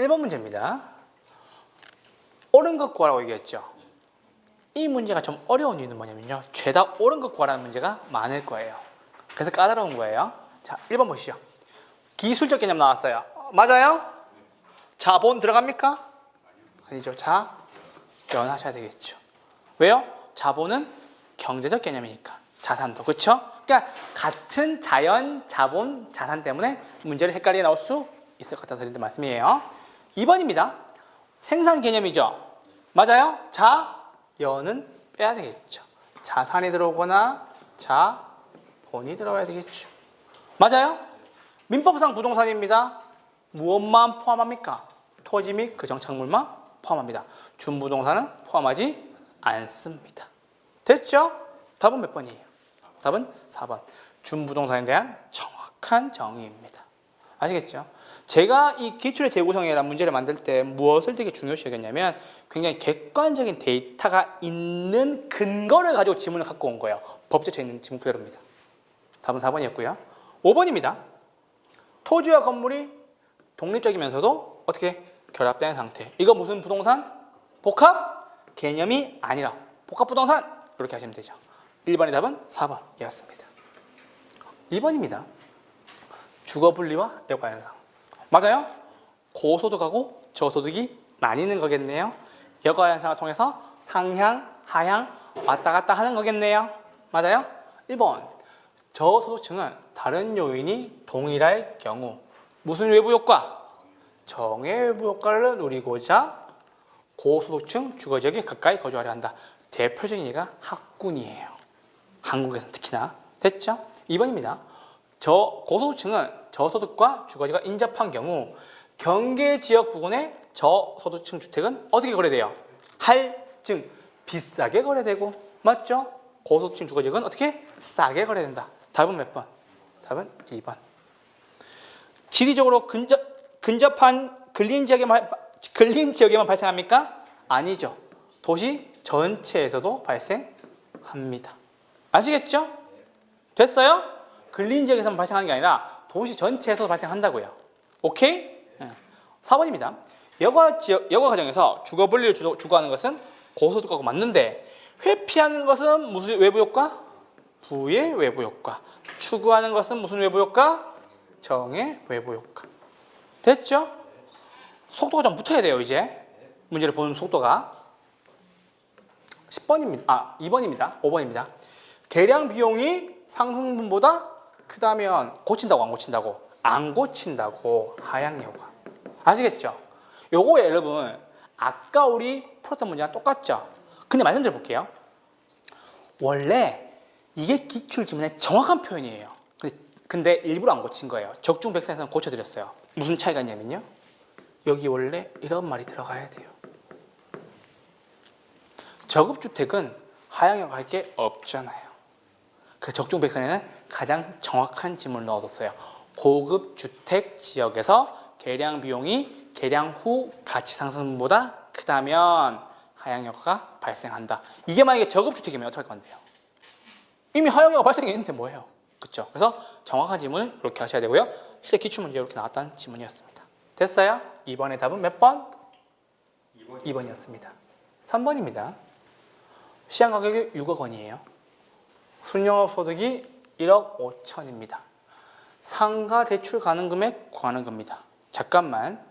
1번 문제입니다. 옳은 것 구하라고 얘기했죠. 이 문제가 좀 어려운 이유는 뭐냐면요. 죄다 옳은 것 구하라는 문제가 많을 거예요. 그래서 까다로운 거예요. 자, 1번 보시죠. 기술적 개념 나왔어요. 맞아요? 자본 들어갑니까? 아니죠. 연하셔야 되겠죠. 왜요? 자본은 경제적 개념이니까. 자산도. 그렇죠? 그러니까 같은 자연, 자본, 자산 때문에 문제를 헷갈리게 나올 수 있을 것 같아서 드리는 말씀이에요. 2번입니다. 생산 개념이죠. 맞아요? 자연은 빼야 되겠죠. 자산이 들어오거나 자본이 들어와야 되겠죠. 맞아요? 민법상 부동산입니다. 무엇만 포함합니까? 토지 및 그 정착물만 포함합니다. 준부동산은 포함하지 않습니다. 됐죠? 답은 몇 번이에요? 답은 4번. 준부동산에 대한 정확한 정의입니다. 아시겠죠? 제가 이 기출의 재구성이라는 문제를 만들 때 무엇을 되게 중요시 여겼냐면 굉장히 객관적인 데이터가 있는 근거를 가지고 지문을 갖고 온 거예요. 법제처에 있는 지문 그대로입니다. 답은 4번이었고요. 5번입니다. 토지와 건물이 독립적이면서도 어떻게 결합된 상태. 이거 무슨 부동산? 복합 개념이 아니라 복합 부동산. 이렇게 하시면 되죠. 1번의 답은 4번이었습니다. 2번입니다. 주거분리와 여가현상. 맞아요? 고소득하고 저소득이 나뉘는 거겠네요. 여가현상을 통해서 상향, 하향 왔다 갔다 하는 거겠네요. 맞아요? 1번. 저소득층은 다른 요인이 동일할 경우 무슨 외부 효과? 정의 외부 효과를 누리고자 고소득층 주거지역에 가까이 거주하려 한다. 대표적인 예가 학군이에요. 한국에서는 특히나. 됐죠? 2번입니다. 고소득층은 저소득과 주거지가 인접한 경우 경계지역 부근의 저소득층 주택은 어떻게 거래돼요? 할증, 비싸게 거래되고. 맞죠? 고소득층 주거지역은 어떻게? 싸게 거래된다. 답은 몇 번? 답은 2번. 지리적으로 근접한 근린 지역에만 발생합니까? 아니죠. 도시 전체에서도 발생합니다. 아시겠죠? 됐어요? 근린 지역에서만 발생하는 게 아니라 도시 전체에서도 발생한다고요. 오케이? 4번입니다. 여가 과정에서 주거 분리를 주거하는 것은 고소득하고 맞는데 회피하는 것은 무슨 외부 효과? 부의 외부 효과. 추구하는 것은 무슨 외부 효과? 정의 외부 효과. 됐죠? 속도가 좀 붙어야 돼요, 이제. 문제를 보는 속도가. 10번입니다. 2번입니다. 5번입니다. 계량 비용이 상승분보다 크다면 고친다고 안 고친다고? 안 고친다고. 하향 효과. 아시겠죠? 요거 여러분 아까 우리 풀었던 문제랑 똑같죠? 근데 말씀드려 볼게요. 원래 이게 기출지문의 정확한 표현이에요. 근데 일부러 안 고친 거예요. 적중백산에서는 고쳐드렸어요. 무슨 차이가 있냐면요. 여기 원래 이런 말이 들어가야 돼요. 저급주택은 하향효과 할 게 없잖아요. 그래서 적중백산에는 가장 정확한 지문을 넣어뒀어요. 고급주택 지역에서 계량 비용이 계량 후 가치 상승보다 크다면 하향효과가 발생한다. 이게 만약에 저급주택이면 어떻게 할 건데요? 이미 하향효과가 발생했는데 뭐예요? 그렇죠? 그래서 정확한 지문을 이렇게 하셔야 되고요. 실제 기출문제 이렇게 나왔다는 지문이었습니다. 됐어요? 2번의 답은 몇 번? 2번이었습니다. 3번입니다. 시장가격이 6억 원이에요. 순영업 소득이 1억 5천입니다. 상가 대출 가능 금액 구하는 겁니다. 잠깐만.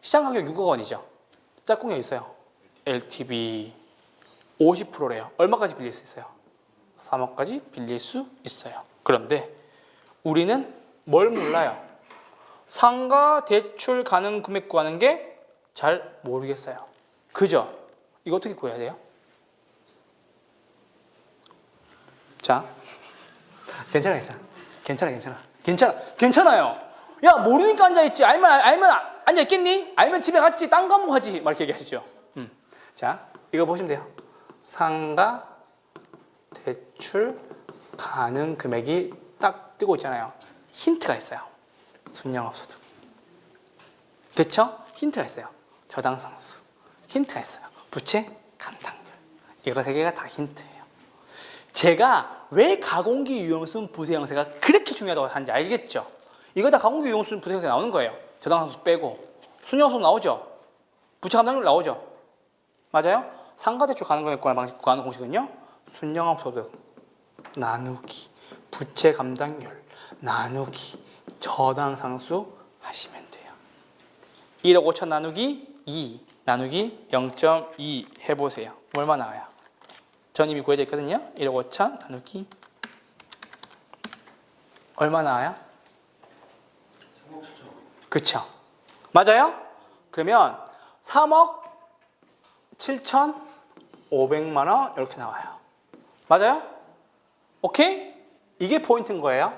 시장가격 6억 원이죠. 짝꿍이 있어요. LTV 50%래요. 얼마까지 빌릴 수 있어요? 3억까지 빌릴 수 있어요. 그런데 우리는 뭘 몰라요? 상가 대출 가능 금액 구하는 게 잘 모르겠어요. 그죠? 이거 어떻게 구해야 돼요? 자, 괜찮아요. 야, 모르니까 앉아있지. 알면 앉아있겠니? 알면 집에 갔지. 딴 과목 하지. 막 이렇게 얘기하시죠. 자, 이거 보시면 돼요. 상가 대출 가능 금액이 딱 뜨고 있잖아요. 힌트가 있어요. 순영업소득. 그렇죠? 힌트가 있어요. 저당상수. 힌트가 있어요. 부채 감당률. 이거 세 개가 다 힌트예요. 제가 왜 가공기 유형순 부세 형태가 그렇게 중요하다고 하는지 알겠죠? 이거 다 가공기 유형순 부세 형태 나오는 거예요. 저당상수 빼고. 순영합소득 나오죠? 부채 감당률 나오죠? 맞아요? 상가대출 가는 거에 구하는 공식은요. 순영합소득 나누기 부채 감당률 나누기 저당상수 하시면 돼요. 1억 5천 나누기 2 나누기 0.2 해보세요. 얼마 나와요? 전 이미 구해져 있거든요. 1억 5천 나누기 얼마 나와요? 그쵸? 맞아요? 그러면 3억 7,500만 원 이렇게 나와요. 맞아요? 오케이? 이게 포인트인 거예요.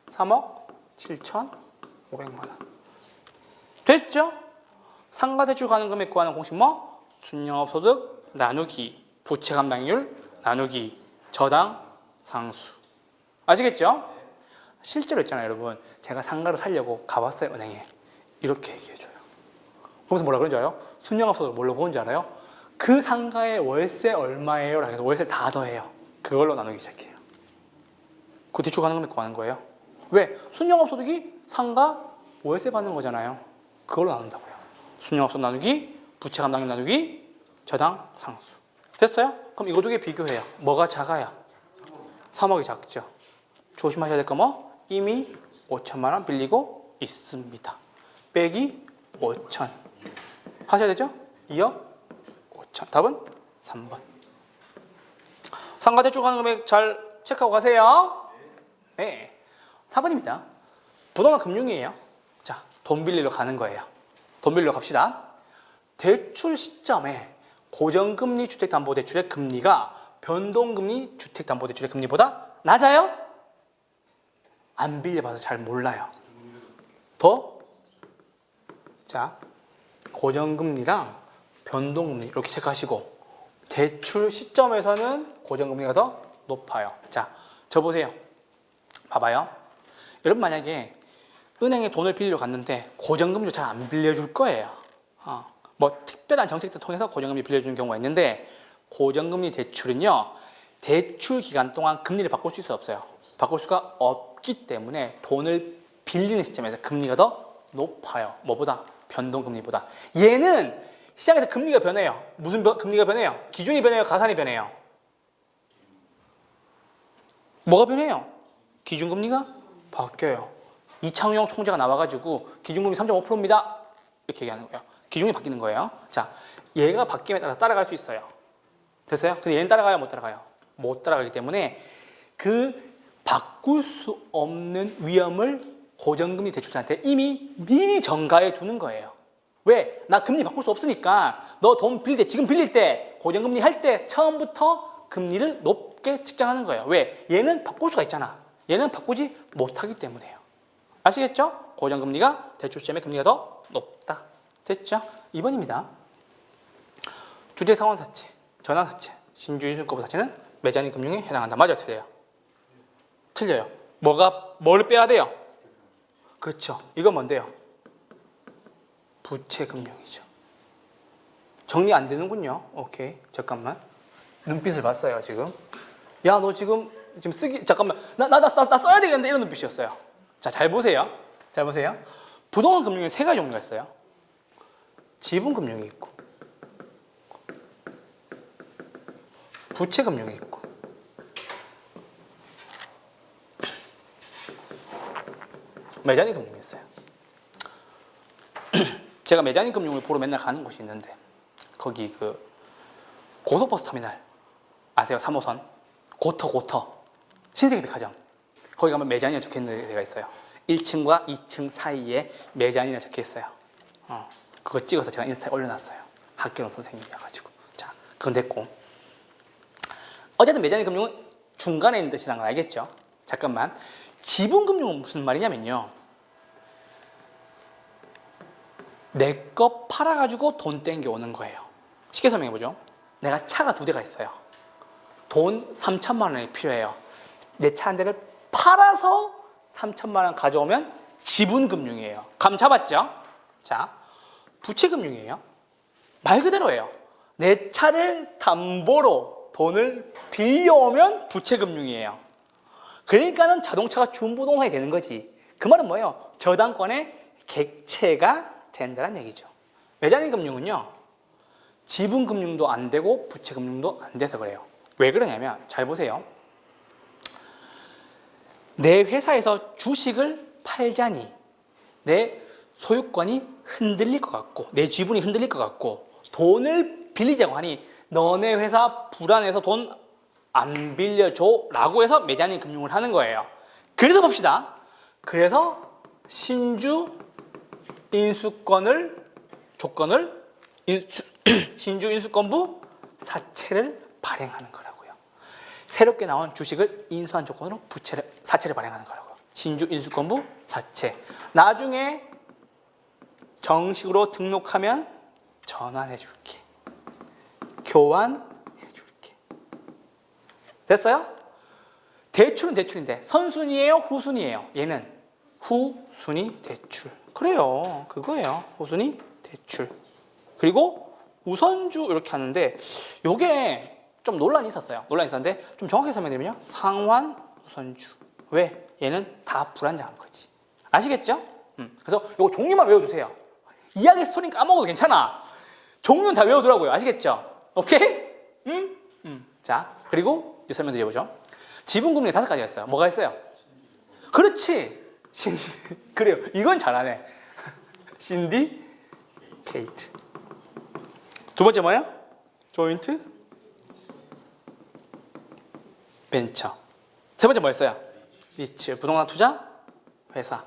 3억 7,500만 원. 됐죠? 상가대출 가는 금액 구하는 공식 뭐? 순영합소득 나누기 부채 감당률 나누기 저당 상수. 아시겠죠? 실제로 있잖아요, 여러분. 제가 상가를 살려고 가봤어요, 은행에. 이렇게 얘기해줘요. 그러면서 뭐라 그런지 알아요? 순영합소득을 뭘로 보는지 알아요? 그 상가의 월세 얼마예요? 라고 해서 월세를 다 더해요. 그걸로 나누기 시작해요. 그 대출 가는 금액 구하는 거예요. 왜? 순영합소득이 상가 월세 받는 거잖아요. 그걸로 나눈다고요. 순영합소득 나누기 부채 감당률 나누기 저당 상수. 됐어요? 그럼 이거 두 개 비교해요. 뭐가 작아요? 3억이 작죠. 조심하셔야 될 거 뭐? 이미 5천만 원 빌리고 있습니다. 빼기 5천. 하셔야 되죠? 2억 5천. 답은 3번. 상가대출 가는 금액 잘 체크하고 가세요. 네. 4번입니다. 부동산 금융이에요. 자, 돈 빌리러 가는 거예요. 돈 빌리러 갑시다. 대출 시점에 고정금리 주택담보대출의 금리가 변동금리 주택담보대출의 금리보다 낮아요? 안 빌려봐서 잘 몰라요. 자, 고정금리랑 변동금리 이렇게 체크하시고 대출 시점에서는 고정금리가 더 높아요. 자, 저 보세요. 봐봐요. 여러분 만약에 은행에 돈을 빌리러 갔는데 고정금리를 잘 안 빌려줄 거예요. 뭐 특별한 정책들 통해서 고정금리 빌려주는 경우가 있는데 고정금리 대출은요. 대출 기간 동안 금리를 바꿀 수 있어요? 없어요? 바꿀 수가 없기 때문에 돈을 빌리는 시점에서 금리가 더 높아요. 뭐보다? 변동금리보다. 얘는 시장에서 금리가 변해요. 무슨 금리가 변해요? 기준이 변해요? 가산이 변해요? 뭐가 변해요? 기준금리가 바뀌어요. 이창용 총재가 나와가지고 기준금리 3.5%입니다. 이렇게 얘기하는 거예요. 기준이 바뀌는 거예요. 자, 얘가 바뀜에 따라 따라갈 수 있어요. 됐어요? 근데 얘는 따라가요? 못 따라가요? 못 따라가기 때문에 그 바꿀 수 없는 위험을 고정금리 대출자한테 이미 미리 전가해 두는 거예요. 왜? 나 금리 바꿀 수 없으니까 너 돈 빌릴 때, 지금 빌릴 때, 고정금리 할 때 처음부터 금리를 높게 측정하는 거예요. 왜? 얘는 바꿀 수가 있잖아. 얘는 바꾸지 못하기 때문에요. 아시겠죠? 고정금리가 대출 시점에 금리가 더 높다. 됐죠? 2번입니다. 주택사원사채, 전환사채, 신주인수급사채는 매장인 금융에 해당한다. 맞아요? 틀려요? 틀려요. 뭘 빼야 돼요? 그렇죠. 이건 뭔데요? 부채금융이죠. 정리 안 되는군요. 오케이. 잠깐만. 눈빛을 봤어요, 지금. 야, 너 지금 잠깐만. 나 써야 되겠는데 이런 눈빛이었어요. 자, 잘 보세요. 잘 보세요. 부동산 금융에 세 가지 종류가 있어요. 지분금융이 있고, 부채금융이 있고, 매장인 금융이 있어요. 제가 매장인 금융을 보러 맨날 가는 곳이 있는데 거기 그 고속버스 터미널 아세요? 3호선 고터 신세계백화점 거기 가면 매장이라 적혀있는 데가 있어요. 1층과 2층 사이에 매장이라 적혀있어요. 그거 찍어서 제가 인스타에 올려놨어요. 학교론 선생님이어가지고. 자, 그건 됐고, 어쨌든 매장인 금융은 중간에 있는 뜻이라는 걸 알겠죠? 잠깐만. 지분금융은 무슨 말이냐면요, 내 거 팔아가지고 돈 땡겨오는 거예요. 쉽게 설명해보죠. 내가 차가 2대가 있어요. 돈 3천만 원이 필요해요. 내 차 한 대를 팔아서 3천만 원 가져오면 지분금융이에요. 감 잡았죠? 자, 부채금융이에요. 말 그대로예요. 내 차를 담보로 돈을 빌려오면 부채금융이에요. 그러니까는 자동차가 준부동산이 되는 거지. 그 말은 뭐예요? 저당권의 객체가 된다는 얘기죠. 매장인 금융은요, 지분 금융도 안 되고 부채 금융도 안 돼서 그래요. 왜 그러냐면 잘 보세요. 내 회사에서 주식을 팔자니 내 소유권이 흔들릴 것 같고 내 지분이 흔들릴 것 같고 돈을 빌리자고 하니 너네 회사 불안해서 돈 안 빌려줘 라고 해서 매장인 금융을 하는 거예요. 그래서 봅시다. 그래서 신주 인수권을 조건을 신주 인수권부 사채를 발행하는 거라고요. 새롭게 나온 주식을 인수한 조건으로 사채를 발행하는 거라고요. 신주 인수권부 사채. 나중에 정식으로 등록하면 전환해 줄게. 교환해 줄게. 됐어요? 대출은 대출인데 선순위예요, 후순위예요? 얘는 후순위 대출. 그래요. 그거예요. 후순위 대출. 그리고 우선주 이렇게 하는데 요게 좀 논란이 있었어요. 논란이 있었는데 좀 정확하게 설명드리면요. 상환 우선주. 왜? 얘는 다 불안정한 거지. 아시겠죠? 그래서 요거 종류만 외워두세요. 이야기 스토리는 까먹어도 괜찮아. 종류는 다 외워두라고요. 아시겠죠? 오케이? 자, 그리고 이제 설명드려보죠. 지분 금융이 5가지가 있어요. 뭐가 있어요? 그렇지. 그래요. 이건 잘하네. 신디케이트. 두 번째 뭐예요? 조인트 벤처. 세 번째 뭐였어요? 리츠. 부동산 투자 회사.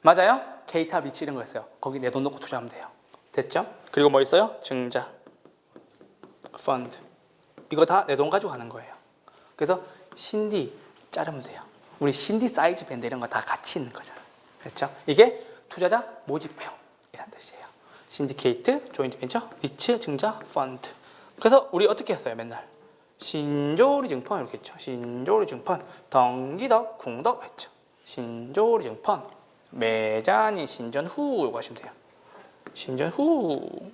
맞아요? 케이타 리츠 이런 거였어요. 거기 내 돈 넣고 투자하면 돼요. 됐죠? 그리고 뭐 있어요? 증자 펀드. 이거 다 내 돈 가지고 하는 거예요. 그래서 신디 자르면 돼요. 우리 신디 사이즈 밴드 이런 거 다 같이 있는 거잖아요. 그렇죠? 이게 투자자 모집형이라는 뜻이에요. 신디케이트, 조인트 벤처, 리츠, 증자, 펀드. 그래서 우리 어떻게 했어요? 맨날 신조리 증펀 이렇게 했죠. 신조리 증펀, 덩기덕, 궁덕 했죠. 신조리 증펀, 매자니 신전 후 이거 하시면 돼요. 신전 후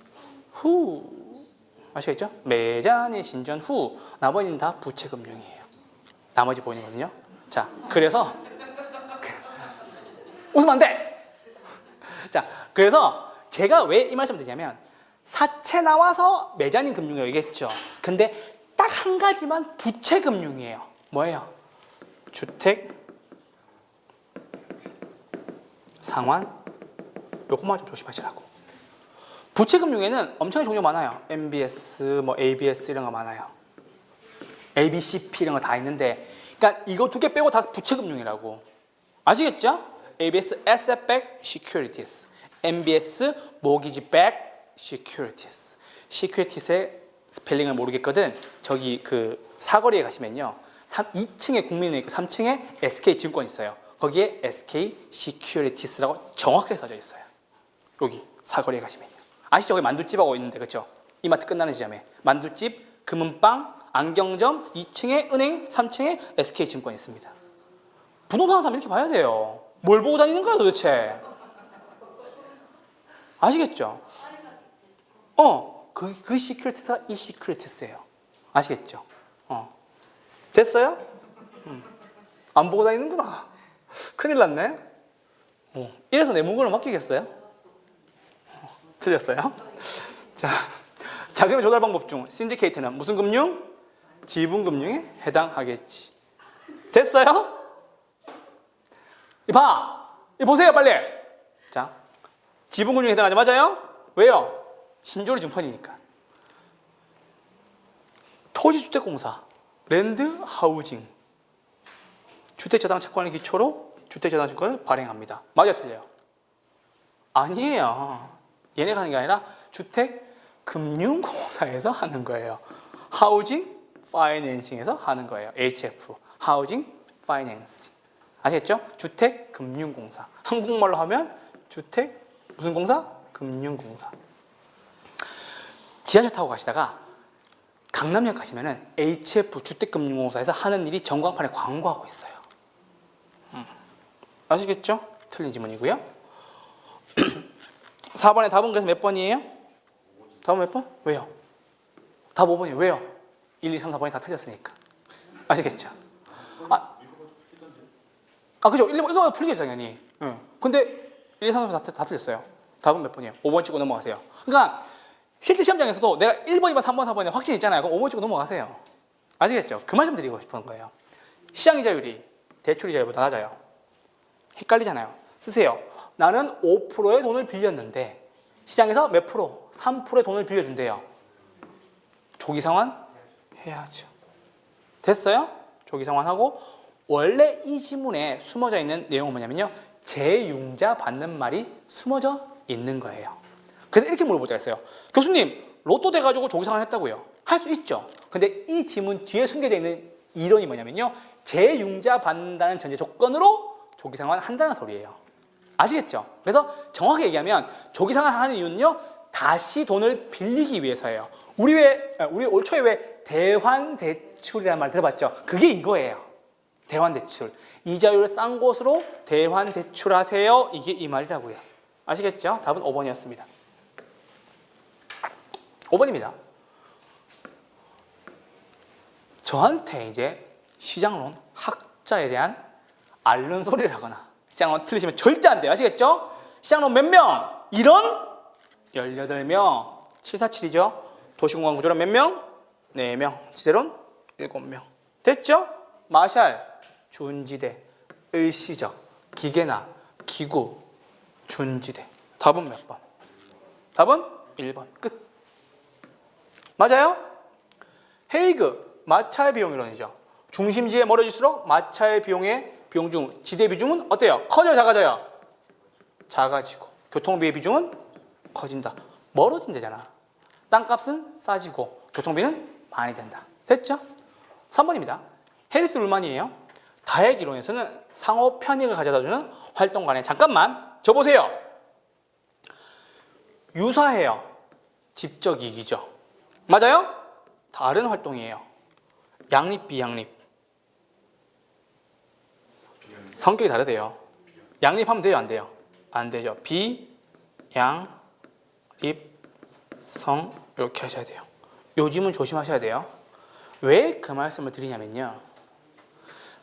아시겠죠? 매자니 신전 후. 나머지는 다 부채 금융이에요. 나머지 보이거든요. 자, 그래서 웃으면 안 돼. 자, 그래서 제가 왜 이 말씀을 드리냐면 사채 나와서 매자닌 금융이라고 얘기했죠. 근데 딱 한 가지만 부채 금융이에요. 뭐예요? 주택 상환. 요것만 좀 조심하시라고. 부채 금융에는 엄청나게 종류 많아요. MBS, 뭐 ABS 이런 거 많아요. ABCP 이런 거 다 있는데, 그러니까 이거 2개 빼고 다 부채 금융이라고. 아시겠죠? ABS Asset Backed Securities, MBS Mortgage Backed Securities. Securities의 스펠링을 모르겠거든. 저기 그 사거리에 가시면요, 2층에 국민은행 있고 3층에 SK증권 있어요. 거기에 SK Securities라고 정확하게 써져 있어요. 여기 사거리에 가시면요. 아시죠? 거기 만두집하고 있는데, 그렇죠? 이마트 끝나는 지점에 만두집, 금은빵, 안경점, 2층에 은행, 3층에 SK증권 있습니다. 부동산 사면 이렇게 봐야 돼요. 뭘 보고 다니는 거야 도대체? 아시겠죠? 그 시큐리티가 이 시큐리티스예요. 아시겠죠? 됐어요? 안 보고 다니는구나. 큰일 났네. 이래서 내 문구를 맡기겠어요? 틀렸어요? 자, 자금의 조달 방법 중 신디케이트는 무슨 금융? 지분 금융에 해당하겠지. 됐어요? 이 보세요 빨리. 자, 지분 금융에 해당하죠. 맞아요? 왜요? 신조리 증권이니까. 토지주택공사, 랜드 하우징, 주택자산 채권을 기초로 주택자산 채권을 발행합니다. 맞아요, 틀려요? 아니에요. 얘네가 하는 게 아니라 주택금융공사에서 하는 거예요. 하우징 파이낸싱에서 하는 거예요. HF, 하우징 파이낸싱. 아시겠죠? 주택금융공사. 한국말로 하면 주택 무슨 공사? 금융공사. 지하철 타고 가시다가 강남역 가시면은 HF 주택금융공사에서 하는 일이 전광판에 광고하고 있어요. 아시겠죠? 틀린 지문이고요. 4번의 답은 그래서 몇 번이에요? 답은 몇 번? 왜요? 답 5번이에요. 왜요? 1, 2, 3, 4번이 다 틀렸으니까. 아시겠죠? 그죠? 1번 이거 풀리겠죠, 당연히. 근데 1, 2, 3, 4번 다 틀렸어요. 답은 몇 번이에요? 5번 찍고 넘어가세요. 그러니까 실제 시험장에서도 내가 1번, 2번, 3번, 4번에 확신이 있잖아요. 그럼 5번 찍고 넘어가세요. 아시겠죠? 그 말씀 드리고 싶은 거예요. 시장이자율이 대출이자율보다 낮아요. 헷갈리잖아요. 쓰세요. 나는 5%의 돈을 빌렸는데 시장에서 몇 프로? 3%의 돈을 빌려준대요. 조기 상환 해야죠. 됐어요? 조기 상환하고 원래 이 지문에 숨어져 있는 내용은 뭐냐면요. 재융자 받는 말이 숨어져 있는 거예요. 그래서 이렇게 물어볼 때가 있어요. 교수님, 로또 돼가지고 조기 상환했다고요? 할 수 있죠. 근데 이 지문 뒤에 숨겨져 있는 이론이 뭐냐면요. 재융자 받는다는 전제 조건으로 조기 상환한다는 소리예요. 아시겠죠? 그래서 정확하게 얘기하면 조기 상환하는 이유는요. 다시 돈을 빌리기 위해서예요. 우리 올 초에 왜 대환대출이라는 말 들어봤죠? 그게 이거예요. 대환대출. 이자율 싼 곳으로 대환대출하세요. 이게 이 말이라고요. 아시겠죠? 답은 5번이었습니다. 5번입니다. 저한테 이제 시장론 학자에 대한 앓는 소리를 하거나 시장론 틀리시면 절대 안 돼요. 아시겠죠? 시장론 몇 명? 이런 18명. 747이죠? 도시공간구조론 몇 명? 4명. 지대론 7명. 됐죠? 마샬, 준지대, 일시적, 기계나, 기구, 준지대. 답은 몇 번? 답은 1번. 끝. 맞아요? 헤이그, 마찰 비용 이론이죠. 중심지에 멀어질수록 마찰 비용의 비용 중 지대 비중은 어때요? 커져요, 작아져요? 작아지고. 교통비의 비중은 커진다. 멀어진대잖아. 땅값은 싸지고 교통비는 많이 된다. 됐죠? 3번입니다. 해리스 룰만이에요. 다액 이론에서는 상호 편익을 가져다주는 활동 간에 잠깐만 저 보세요. 유사해요. 집적 이익이죠. 맞아요? 다른 활동이에요. 양립, 비양립. 성격이 다르대요. 양립하면 돼요, 안 돼요? 안 되죠. 비, 양, 립, 성 이렇게 하셔야 돼요. 요즘은 조심하셔야 돼요. 왜 그 말씀을 드리냐면요.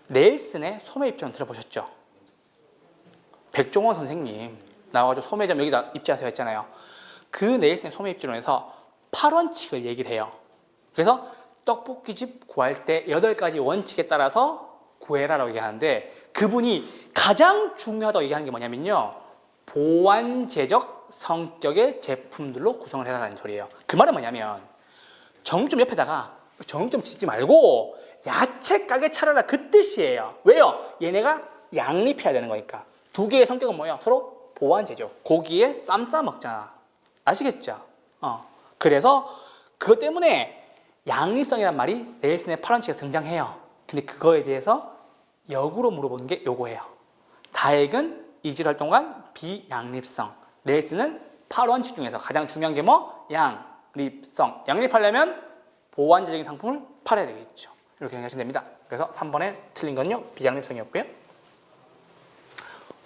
네일슨의 소매입점 들어보셨죠? 백종원 선생님 나와가지고 소매점 여기다 입지하세요 했잖아요. 그 네일슨의 소매입지론에서 8원칙을 얘기를 해요. 그래서 떡볶이집 구할 때 8가지 원칙에 따라서 구해라라고 얘기하는데 그분이 가장 중요하다고 얘기하는 게 뭐냐면요. 보완제적 성격의 제품들로 구성을 해라라는 소리예요. 그 말은 뭐냐면 정육점 옆에다가 정육점 짓지 말고 야채 가게 차려라 그 뜻이에요. 왜요? 얘네가 양립해야 되는 거니까. 두 개의 성격은 뭐예요? 서로 보완제죠. 고기에 쌈 싸 먹잖아. 아시겠죠? 그래서 그것 때문에 양립성이란 말이 네일슨의 8원칙에 등장해요. 근데 그거에 대해서 역으로 물어보는 게 요거예요. 다액은 이질활동간 비양립성. 네일슨은 8원칙 중에서 가장 중요한 게 뭐? 양립성. 양립하려면 보완제적인 상품을 팔아야 되겠죠. 이렇게 생각하시면 됩니다. 그래서 3번에 틀린 건요. 비양립성이었고요.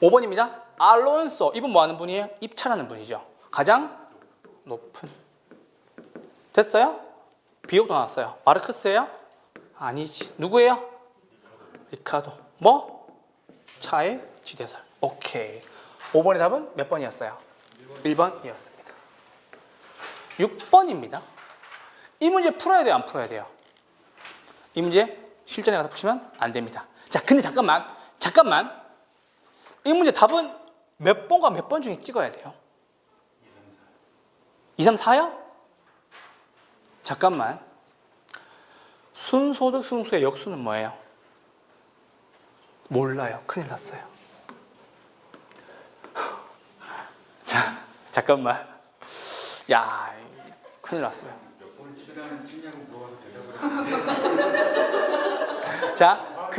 5번입니다. 알론소. 이분 뭐 하는 분이에요? 입찰하는 분이죠. 가장 높은. 됐어요? 비옥도 나왔어요. 마르크스예요? 아니지. 누구예요? 리카도. 뭐? 차의 지대설. 오케이. 5번의 답은 몇 번이었어요? 1번이었습니다. 6번입니다. 이 문제 풀어야 돼요? 안 풀어야 돼요? 이 문제 실전에 가서 푸시면 안 됩니다. 자, 근데 잠깐만. 이 문제 답은 몇 번과 몇 번 중에 찍어야 돼요? 2, 3, 4요? 잠깐만. 순소득 승수의 역수는 뭐예요? 몰라요. 큰일 났어요. 자, 잠깐만. 야, 큰일 났어요. 몇 번 치냐고 물어봐서 대답을 했는데. 자,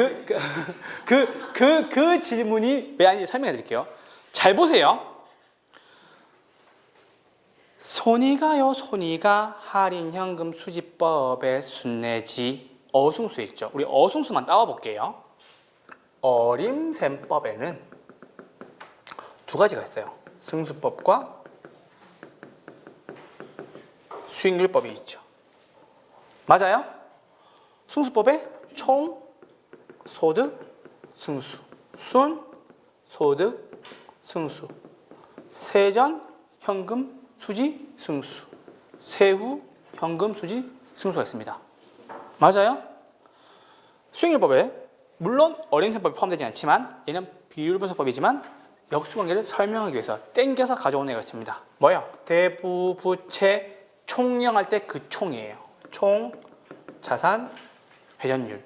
그 질문이 왜 아닌지 설명해 드릴게요. 잘 보세요. 손이가요, 손이가 할인현금 수지법의 순례지 어승수 있죠. 우리 어승수만 따와볼게요. 어림셈법에는 두 가지가 있어요. 승수법과 수익률법이 있죠. 맞아요? 승수법에 총 소득 승수, 순 소득 승수, 세전 현금 수지, 승수. 세후, 현금, 수지, 승수가 있습니다. 맞아요? 수익률법에 물론 어림셈법이 포함되지 않지만 얘는 비율분석법이지만 역수관계를 설명하기 위해서 땡겨서 가져온 애가 있습니다. 뭐야? 대부, 부채, 총령할 때 그 총이에요. 총, 자산, 회전율.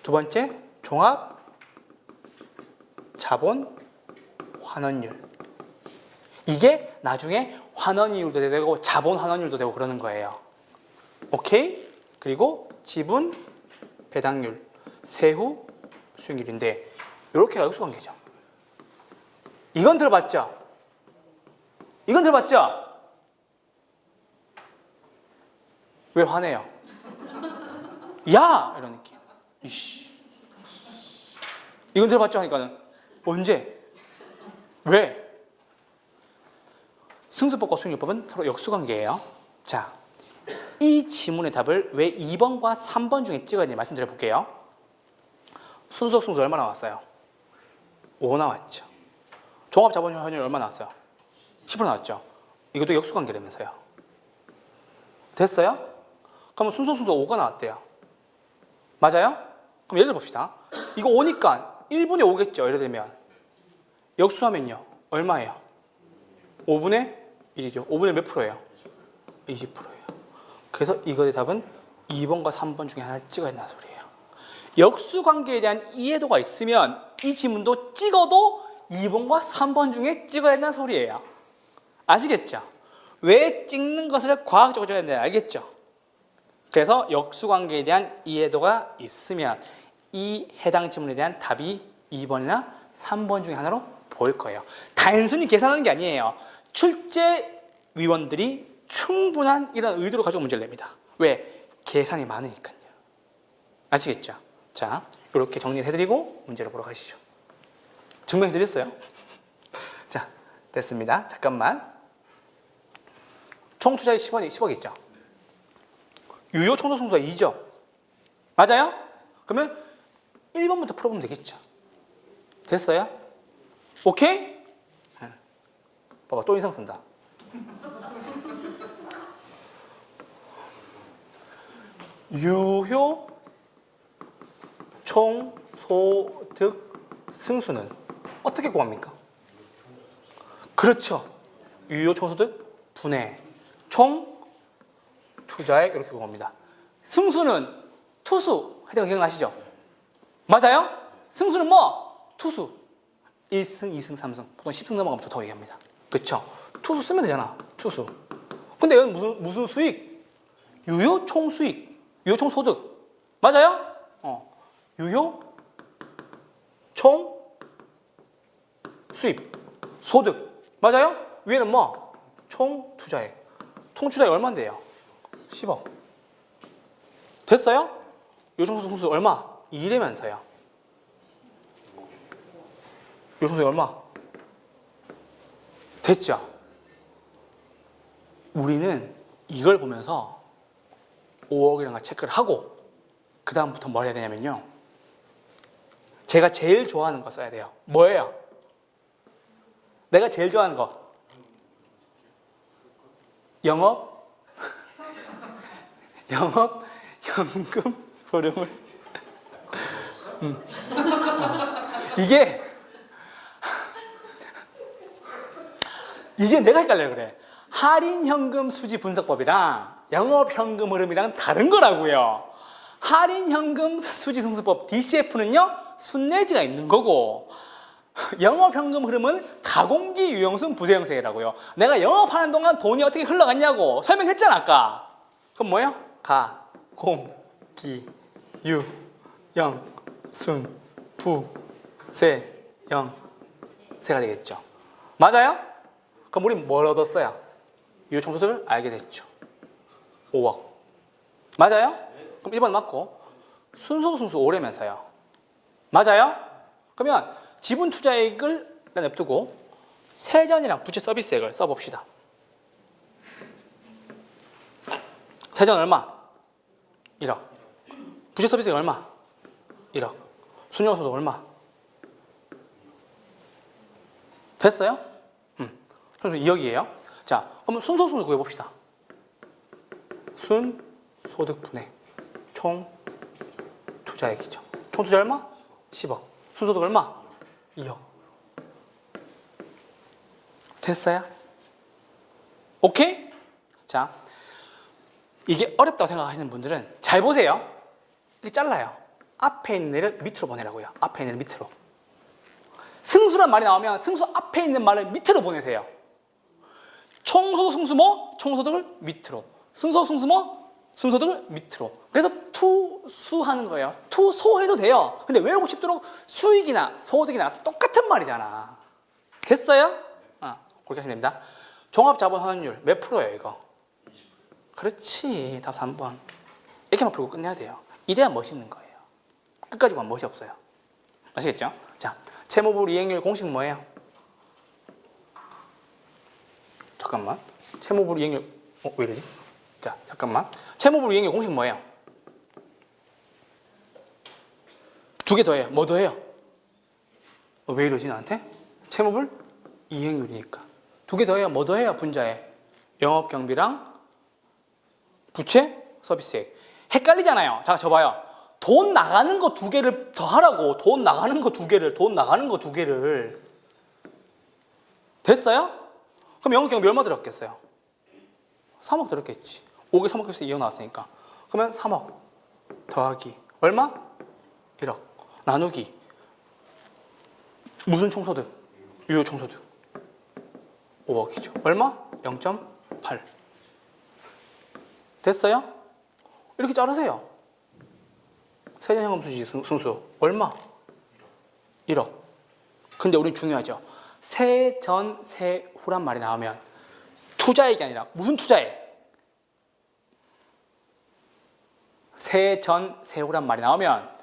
두 번째, 종합, 자본, 환원율. 이게 나중에 환원이율도 되고 자본 환원율도 되고 그러는 거예요. 오케이? 그리고 지분, 배당률, 세후, 수익률인데 이렇게가 역수관계죠. 이건 들어봤죠? 이건 들어봤죠? 왜 화내요? 야! 이런 느낌. 이씨. 이건 들어봤죠? 하니까는 언제? 왜? 승수법과 수익률법은 서로 역수관계예요. 자, 이 지문의 답을 왜 2번과 3번 중에 찍어야 되는지 말씀드려 볼게요. 순수적 승수 얼마 나왔어요? 5 나왔죠. 종합자본효율 얼마 나왔어요? 10% 나왔죠. 이것도 역수관계라면서요. 됐어요? 그러면 순수적 승수 5가 나왔대요. 맞아요? 그럼 예를 들어 봅시다. 이거 5니까 1분의 5겠죠. 예를 들면 역수하면요 얼마예요? 5분의 1이죠. 5분의 몇 프로예요? 20%예요. 그래서 이거의 답은 2번과 3번 중에 하나를 찍어야 된다는 소리예요. 역수관계에 대한 이해도가 있으면 이 지문도 찍어도 2번과 3번 중에 찍어야 된다는 소리예요. 아시겠죠? 왜 찍는 것을 과학적으로 찍어야 되는지 알겠죠? 그래서 역수관계에 대한 이해도가 있으면 이 해당 지문에 대한 답이 2번이나 3번 중에 하나로 보일 거예요. 단순히 계산하는 게 아니에요. 출제위원들이 충분한 이런 의도를 가지고 문제를 냅니다. 왜? 계산이 많으니까요. 아시겠죠? 자, 이렇게 정리를 해드리고 문제를 보러 가시죠. 증명해드렸어요. 자, 됐습니다. 잠깐만. 총 투자액 10억 있죠? 유효 총소승수가 2죠? 맞아요? 그러면 1번부터 풀어보면 되겠죠? 됐어요? 오케이? 네. 봐봐, 또 인상 쓴다. 유효 총소득 승수는 어떻게 구합니까? 그렇죠. 유효 총소득 분의 총 투자액 이렇게 구합니다. 승수는 투수 했던 거 기억나시죠? 맞아요? 승수는 뭐? 투수. 1승, 2승, 3승. 보통 10승 넘어가면 좋다고 얘기합니다. 그렇죠? 투수 쓰면 되잖아. 투수. 근데 여기는 무슨 수익? 유효 총수익. 유효 총소득. 맞아요? 유효 총 수입. 소득. 맞아요? 위에는 뭐? 총 투자액. 총 투자액 얼마인데요? 10억. 됐어요? 요청수 얼마? 2라면서요. 요청수 얼마? 됐죠? 우리는 이걸 보면서 5억이라는 걸 체크를 하고 그 다음부터 뭘 해야 되냐면요. 제가 제일 좋아하는 거 써야 돼요. 뭐예요? 내가 제일 좋아하는 거. 영업 현금 흐름을 이제 내가 헷갈려 그래. 할인 현금 수지 분석법이랑 영업 현금 흐름이랑 다른 거라고요. 할인 현금 수지 승수법 DCF는요 순내지가 있는 거고 영업 현금 흐름은 가공기 유용순 부재 형태라고요. 내가 영업하는 동안 돈이 어떻게 흘러갔냐고 설명했잖아 아까. 그럼 뭐예요? 가공기 유용순 부재 형태가 되겠죠. 맞아요? 그럼 우리 뭘 얻었어요? 유효 총소득을 알게 됐죠. 5억. 맞아요? 그럼 1번 맞고 순소득 승수 5래면서요. 맞아요? 그러면 지분 투자액을 일단 냅두고 세전이랑 부채 서비스액을 써봅시다. 세전 얼마? 1억. 부채 서비스액 얼마? 1억. 순영소득 얼마? 됐어요? 그래서 2억이에요. 자, 그러면 순소득 구해봅시다. 순소득분의 총 투자액이죠. 총 투자 얼마? 10억. 순소득 얼마? 2억. 됐어요? 오케이? 자, 이게 어렵다고 생각하시는 분들은 잘 보세요. 이게 잘라요. 앞에 있는 애를 밑으로 보내라고요. 앞에 있는 애를 밑으로. 승수란 말이 나오면 승수 앞에 있는 말을 밑으로 보내세요. 총소득 승수 뭐? 총소득을 밑으로. 순소득 승수 뭐? 순소득을 밑으로. 그래서 투수하는 거예요. 투소해도 돼요. 근데 외우고 싶도록 수익이나 소득이나 똑같은 말이잖아. 됐어요? 그렇게 하시면 됩니다. 종합자본환원율 몇 프로예요 이거? 그렇지. 답 3번. 이렇게만 풀고 끝내야 돼요. 이래야 멋있는 거예요. 끝까지 가면 멋이 없어요. 아시겠죠? 자, 채무불 이행률 공식 뭐예요? 잠깐만. 채무불 이행률 왜 이러지? 자, 잠깐만. 채무불 이행률 공식 뭐예요? 두 개 더해요. 뭐 더해요? 왜 이러지 나한테? 채무불 이행률이니까. 두 개 더해요. 뭐 더해요? 분자에. 영업경비랑 부채, 서비스액. 헷갈리잖아요. 자, 저 봐요. 돈 나가는 거 두 개를 더 하라고. 돈 나가는 거 두 개를. 됐어요? 그럼 영업경비 얼마 들었겠어요? 3억 들었겠지. 5개 3억 값에 2억 나왔으니까. 그러면 3억 더하기 얼마? 1억. 나누기 무슨 총소득? 유효 총소득 5억이죠. 얼마? 0.8. 됐어요? 이렇게 자르세요. 세전현금 수지 승수 얼마? 1억. 근데 우린 중요하죠. 세전 세후란 말이 나오면 투자액이 아니라 무슨 투자액? 세전 세후란 말이 나오면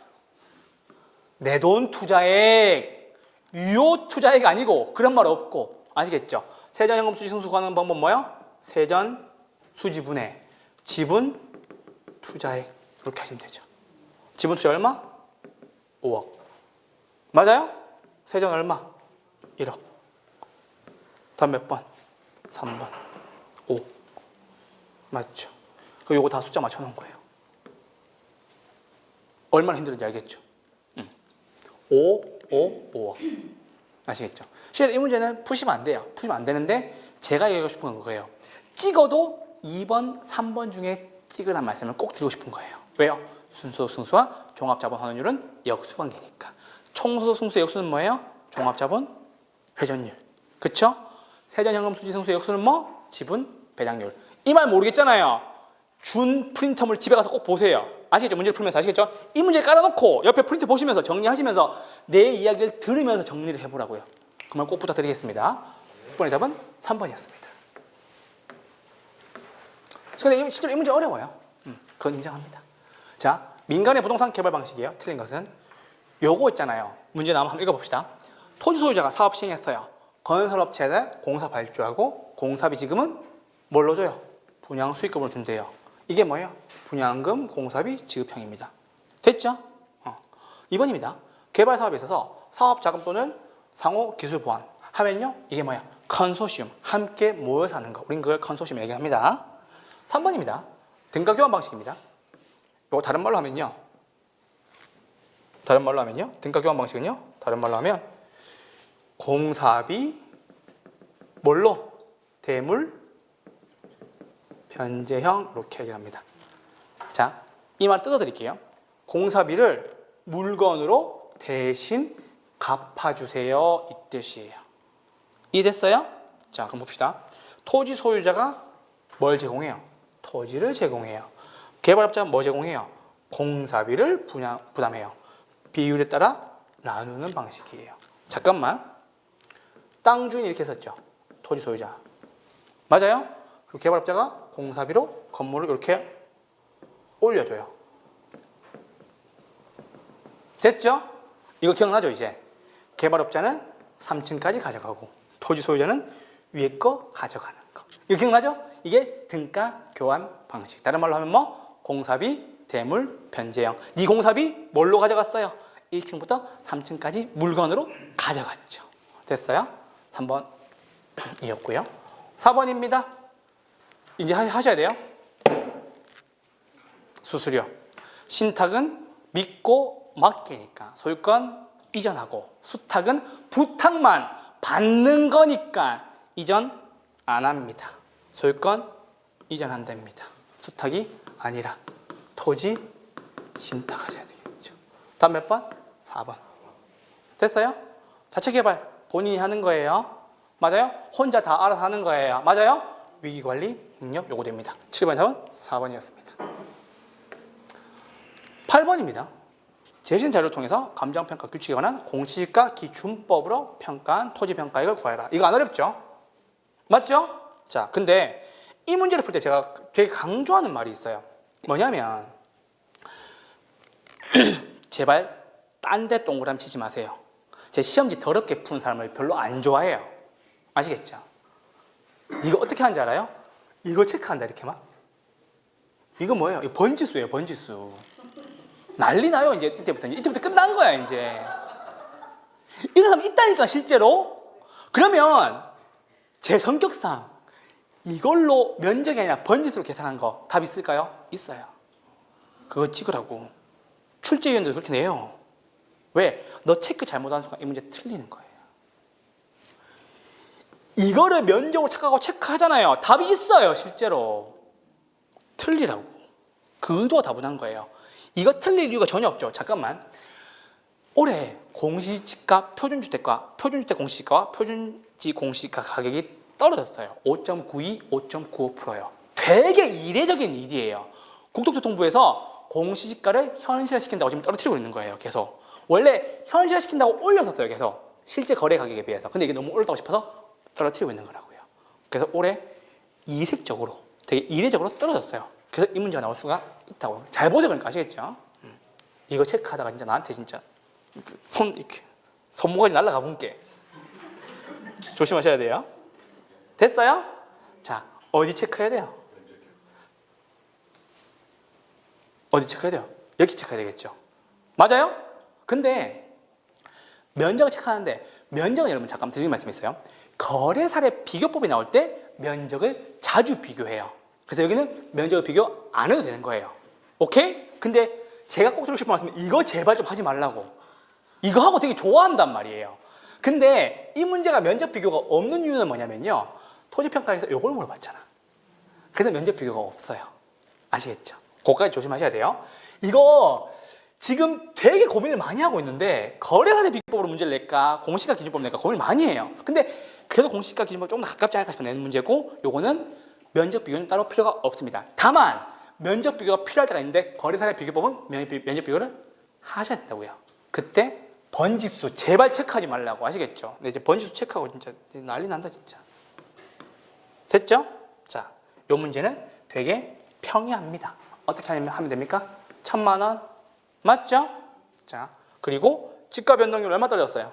내 돈 투자액, 유효 투자액 아니고 그런 말 없고. 아시겠죠? 세전현금 수지 승수 구하는 방법 뭐야? 세전 수지분의 지분 투자액. 이렇게 하시면 되죠. 지분 투자 얼마? 5억. 맞아요? 세전 얼마? 1억. 다음 몇 번? 3번. 5. 맞죠? 그럼 요거 다 숫자 맞춰놓은 거예요. 얼마나 힘들은지 알겠죠? 5억. 아시겠죠? 실은 이 문제는 푸시면 안 돼요. 푸시면 안 되는데 제가 얘기하고 싶은 건 그거예요. 찍어도 2번, 3번 중에 찍으란 말씀을 꼭 드리고 싶은 거예요. 왜요? 순소득 승수와 종합자본환원율은 역수관계니까. 총소득 승수의 역수는 뭐예요? 종합자본 회전율. 그쵸? 세전현금 수지 승수의 역수는 뭐? 지분 배당률. 이 말 모르겠잖아요. 준 프린터물 집에 가서 꼭 보세요. 아시겠죠? 문제를 풀면서 아시겠죠? 이 문제 깔아놓고 옆에 프린트 보시면서 정리하시면서 내 이야기를 들으면서 정리를 해보라고요. 그 말 꼭 부탁드리겠습니다. 6번의 답은 3번이었습니다. 근데 실제로 이 문제 어려워요. 그건 인정합니다. 자, 민간의 부동산 개발 방식이에요. 틀린 것은 요거 있잖아요. 문제 나오면 한번 읽어봅시다. 토지 소유자가 사업 시행했어요. 건설업체에 공사 발주하고 공사비 지금은 뭘로 줘요? 분양 수익금으로 준대요. 이게 뭐예요? 분양금 공사비 지급형입니다. 됐죠? 2번입니다. 개발 사업에 있어서 사업 자금 또는 상호 기술 보완 하면요. 이게 뭐야? 컨소시엄. 함께 모여서 하는 거. 우린 그걸 컨소시엄 얘기합니다. 3번입니다. 등가 교환 방식입니다. 이거 다른 말로 하면요. 등가 교환 방식은요. 다른 말로 하면 공사비 뭘로? 대물 변제형 이렇게 얘기를 합니다. 자, 이 말 뜯어드릴게요. 공사비를 물건으로 대신 갚아주세요 이 뜻이에요. 이해됐어요? 자, 그럼 봅시다. 토지 소유자가 뭘 제공해요? 토지를 제공해요. 개발업자는 뭐 제공해요? 공사비를 부담해요. 비율에 따라 나누는 방식이에요. 잠깐만. 땅 주인이 이렇게 썼죠. 토지 소유자. 맞아요? 그리고 개발업자가 공사비로 건물을 이렇게 올려줘요. 됐죠? 이거 기억나죠 이제? 개발업자는 3층까지 가져가고 토지 소유자는 위에 거 가져가는 거. 이거 기억나죠? 이게 등가 교환 방식. 다른 말로 하면 뭐? 공사비, 대물, 변제형. 네 공사비 뭘로 가져갔어요? 1층부터 3층까지 물건으로 가져갔죠. 됐어요? 3번이었고요. 4번입니다. 이제 하셔야 돼요. 수수료. 신탁은 믿고 맡기니까 소유권 이전하고, 수탁은 부탁만 받는 거니까 이전 안 합니다. 소유권 이전한답니다. 수탁이 아니라 토지 신탁하셔야 되겠죠. 다음 몇 번? 4번. 됐어요? 자체개발 본인이 하는 거예요. 맞아요? 혼자 다 알아서 하는 거예요. 맞아요? 위기관리 능력 요구됩니다. 7번 답은 4번이었습니다. 8번입니다. 제시된 자료를 통해서 감정평가 규칙에 관한 공시지가 기준법으로 평가한 토지평가액을 구하라. 이거 안 어렵죠? 맞죠? 자, 근데 이 문제를 풀 때 제가 되게 강조하는 말이 있어요. 뭐냐면 제발 딴 데 동그라미 치지 마세요. 제 시험지 더럽게 푸는 사람을 별로 안 좋아해요. 아시겠죠? 이거 어떻게 하는지 알아요? 이거 체크한다 이렇게 막. 이거 뭐예요? 이거 번지수예요, 번지수. 난리 나요. 이때부터 끝난 거야 이제. 이런 사람 있다니까 실제로. 그러면 제 성격상 이걸로 면적이 아니라 번지수로 계산한 거 답 있을까요? 있어요. 그거 찍으라고. 출제위원들 그렇게 내요. 왜? 너 체크 잘못하는 순간 이 문제 틀리는 거예요. 이거를 면적으로 착각하고 체크하잖아요. 답이 있어요 실제로. 틀리라고. 그 의도가 다분한 거예요. 이거 틀릴 이유가 전혀 없죠. 잠깐만. 올해 공시지가 표준주택과 표준주택 공시지가와 표준지 공시지가 가격이 떨어졌어요. 5.92, 5.95%예요. 되게 이례적인 일이에요. 국토교통부에서 공시지가를 현실화시킨다고 지금 떨어뜨리고 있는 거예요. 계속. 원래 현실화시킨다고 올렸었어요. 계속. 실제 거래 가격에 비해서. 근데 이게 너무 올랐다고 싶어서 떨어뜨리고 있는 거라고요. 그래서 올해 이색적으로 되게 이례적으로 떨어졌어요. 그래서 이 문제가 나올 수가 있다고. 잘 보세요. 그러니까 아시겠죠? 이거 체크하다가 진짜 나한테 진짜 이렇게 손모가지 날라가 본게 조심하셔야 돼요. 됐어요? 자, 어디 체크해야 돼요? 어디 체크해야 돼요? 여기 체크해야 되겠죠. 맞아요? 근데 면적을 체크하는데 면적은 여러분 잠깐 드리는 말씀이 있어요. 거래 사례 비교법이 나올 때 면적을 자주 비교해요. 그래서 여기는 면적을 비교 안 해도 되는 거예요. 오케이? 근데 제가 꼭 드리고 싶은 말씀은 이거 제발 좀 하지 말라고. 이거 하고 되게 좋아한단 말이에요. 근데 이 문제가 면적 비교가 없는 이유는 뭐냐면요. 토지평가에서 이걸 물어봤잖아. 그래서 면적 비교가 없어요. 아시겠죠? 그거까지 조심하셔야 돼요. 이거 지금 되게 고민을 많이 하고 있는데 거래사례 비교법으로 문제를 낼까 공시지가 기준법 낼까 고민을 많이 해요. 근데 그래도 공시지가 기준법 조금 더 가깝지 않을까 싶어 내는 문제고, 요거는 면적 비교는 따로 필요가 없습니다. 다만 면적 비교가 필요할 때가 있는데 거래사례 비교법은 면적 비교를 하셔야 된다고요. 그때 번지수 제발 체크하지 말라고. 아시겠죠? 근데 이제 번지수 체크하고 진짜 난리 난다 진짜. 됐죠? 자, 요 문제는 되게 평이합니다. 어떻게 하면 됩니까? 1,000만 원 맞죠? 자, 그리고 집가 변동률 얼마 떨어졌어요?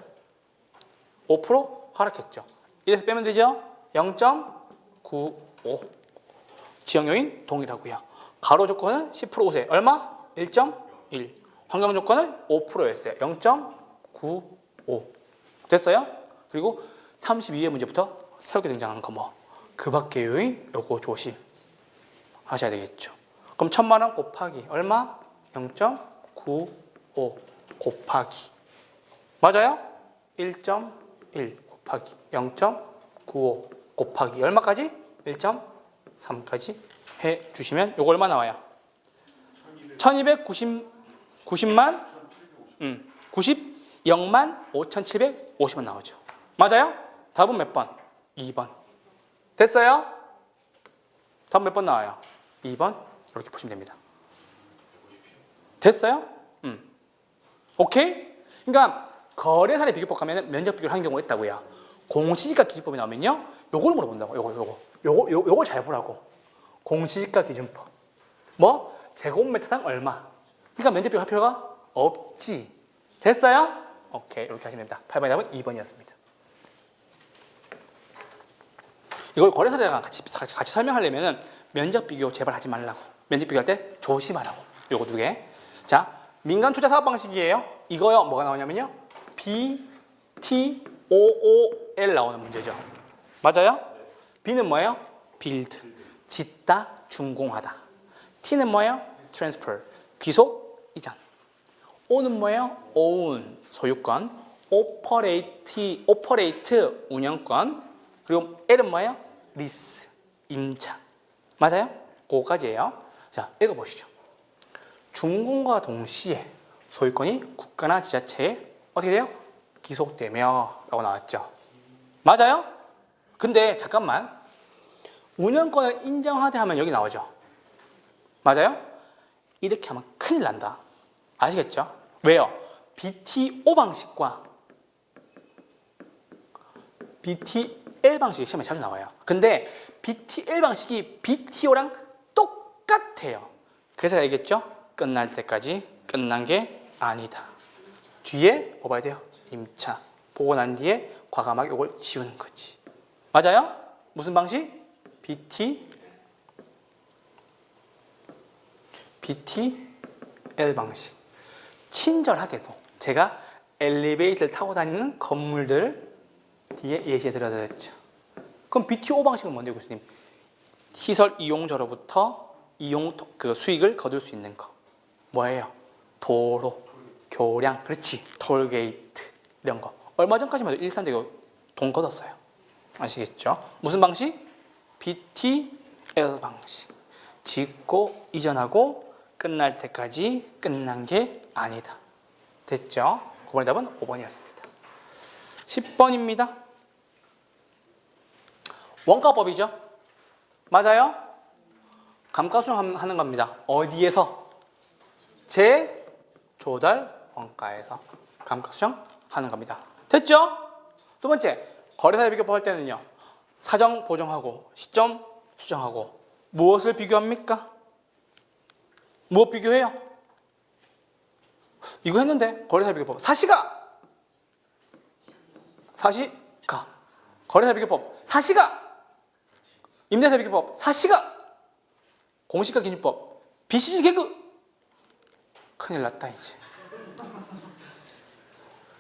5% 하락했죠. 이래서 빼면 되죠? 0.95. 지역 요인 동일하고요. 가로 조건은 10% 우세. 얼마? 1.1. 환경 조건은 5%였어요. 0.95. 됐어요? 그리고 32회 문제부터 새롭게 등장한 거 뭐? 그 밖의 요인 요거 조심 하셔야 되겠죠. 그럼 1,000만 원 곱하기 얼마? 0.95 곱하기 맞아요? 1.1 곱하기 0.95 곱하기 얼마까지? 1.3까지 해주시면 요거 얼마 나와요? 1290만 90만 5,750원 나오죠. 맞아요? 답은 몇 번? 2번. 됐어요? 답은 몇 번 나와요? 2번. 이렇게 보시면 됩니다. 됐어요? 오케이? 그러니까 거래사례 비교법 가면 면적 비교를 한 경우가 있다고요. 공시지가 기준법이 나오면요, 요걸 물어본다고. 요걸 잘 보라고. 공시지가 기준법. 뭐? 제곱미터당 얼마? 그러니까 면적 비교 할 필요가 없지. 됐어요? 오케이, 이렇게 하시면 됩니다. 8번의 답은 2번이었습니다. 이걸 거래사례랑 같이 설명하려면 면적 비교 제발 하지 말라고. 면적 비교할 때 조심하라고. 요거 두 개. 자, 민간 투자 사업 방식이에요. 이거요, 뭐가 나오냐면요, BTOOL 나오는 문제죠. 맞아요? B는 뭐예요? build, 짓다, 준공하다. T는 뭐예요? transfer, 귀속, 이전. O는 뭐예요? own, 소유권. operate, 운영권. 그리고 L은 뭐예요? lease, 임차. 맞아요? 그거까지예요. 자, 읽어보시죠. 준공과 동시에 소유권이 국가나 지자체에 어떻게 돼요? 기속되며 라고 나왔죠. 맞아요? 근데 잠깐만, 운영권을 인정하되 하면 여기 나오죠. 맞아요? 이렇게 하면 큰일 난다. 아시겠죠? 왜요? BTO 방식과 BTL 방식이 시험에 자주 나와요. 근데 BTL 방식이 BTO랑 똑같아요. 그래서 제가 얘기했죠? 끝날 때까지 끝난 게 아니다. 뒤에 뭐 봐야 돼요? 임차. 보고 난 뒤에 과감하게 이걸 지우는 거지. 맞아요? 무슨 방식? BTL 방식. 친절하게도 제가 엘리베이터를 타고 다니는 건물들 뒤에 예시해 드렸죠. 그럼 BTO 방식은 뭔데요, 교수님? 시설 이용자로부터 수익을 거둘 수 있는 거. 뭐예요? 도로, 교량, 그렇지, 톨게이트 이런 거. 얼마 전까지만 해도 일산대교 돈 걷었어요. 아시겠죠? 무슨 방식? BTL 방식. 짓고 이전하고 끝날 때까지 끝난 게 아니다. 됐죠? 9번의 답은 5번이었습니다. 10번입니다. 원가법이죠? 맞아요? 감가수정 하는 겁니다. 어디에서? 재조달 원가에서 감가수정 하는 겁니다. 됐죠? 두 번째, 거래사의 비교법 할 때는요, 사정 보정하고 시점 수정하고 무엇을 비교합니까? 무엇 비교해요? 이거 했는데 거래사 비교법 사시가 거래사 비교법 사시가 임대사 비교법 사시가 공시가 기준법 BCG 개그 큰일 났다 이제.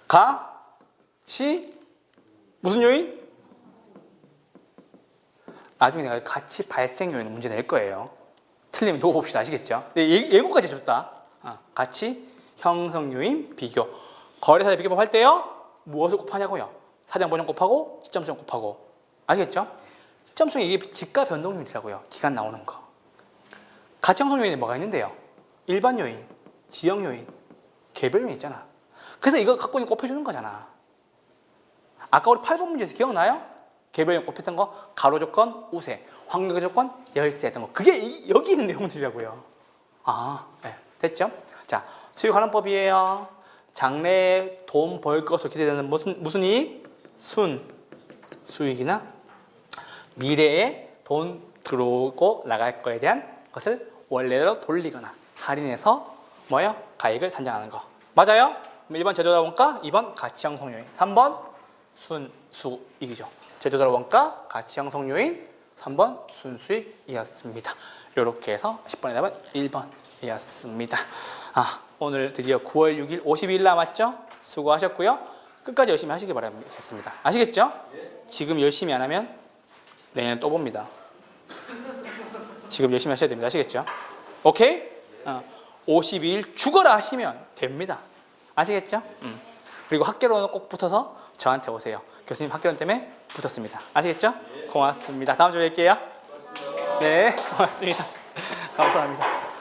가치 무슨 요인? 나중에 내가 가치 발생 요인 문제 낼 거예요. 틀리면 두고 봅시다. 아시겠죠? 예고까지 줬다. 가치 형성 요인 비교. 거래사 비교법 할 때요, 무엇을 곱하냐고요? 사정 보정 곱하고 시점 수정 곱하고. 아시겠죠? 시점 수정 이게 지가 변동률이라고요. 기간 나오는 거. 가치 형성 요인에 뭐가 있는데요? 일반 요인, 지역 요인, 개별 요인 있잖아. 그래서 이거 갖고 있는 거 곱해주는 거잖아. 아까 우리 8번 문제에서 기억나요? 개별 요인 곱했던 거, 가로 조건, 우세, 환경 조건, 열세 했던 거. 그게 여기 있는 내용들이라고요. 네. 됐죠? 자, 수익 환원법이에요. 장래에 돈 벌 것으로 기대되는 무슨 이익? 수익이나 미래에 돈 들어오고 나갈 거에 대한 것을 원래대로 돌리거나 할인해서 뭐예요? 가액을 산정하는 거. 맞아요? 1번 제조달 원가, 2번 가치 형성 요인, 3번 순수익이죠. 제조달 원가, 가치 형성 요인, 3번 순수익이었습니다. 이렇게 해서 10번의 답은 1번이었습니다. 오늘 드디어 9월 6일 50일 남았죠? 수고하셨고요. 끝까지 열심히 하시길 바라겠습니다. 아시겠죠? 지금 열심히 안 하면 내년에 또 봅니다. 지금 열심히 하셔야 됩니다. 아시겠죠? 오케이? 52일 죽어라 하시면 됩니다. 아시겠죠? 그리고 학개론은 꼭 붙어서 저한테 오세요. 교수님 학개론 때문에 붙었습니다. 아시겠죠? 고맙습니다. 다음 주에 뵐게요. 네, 고맙습니다. 감사합니다.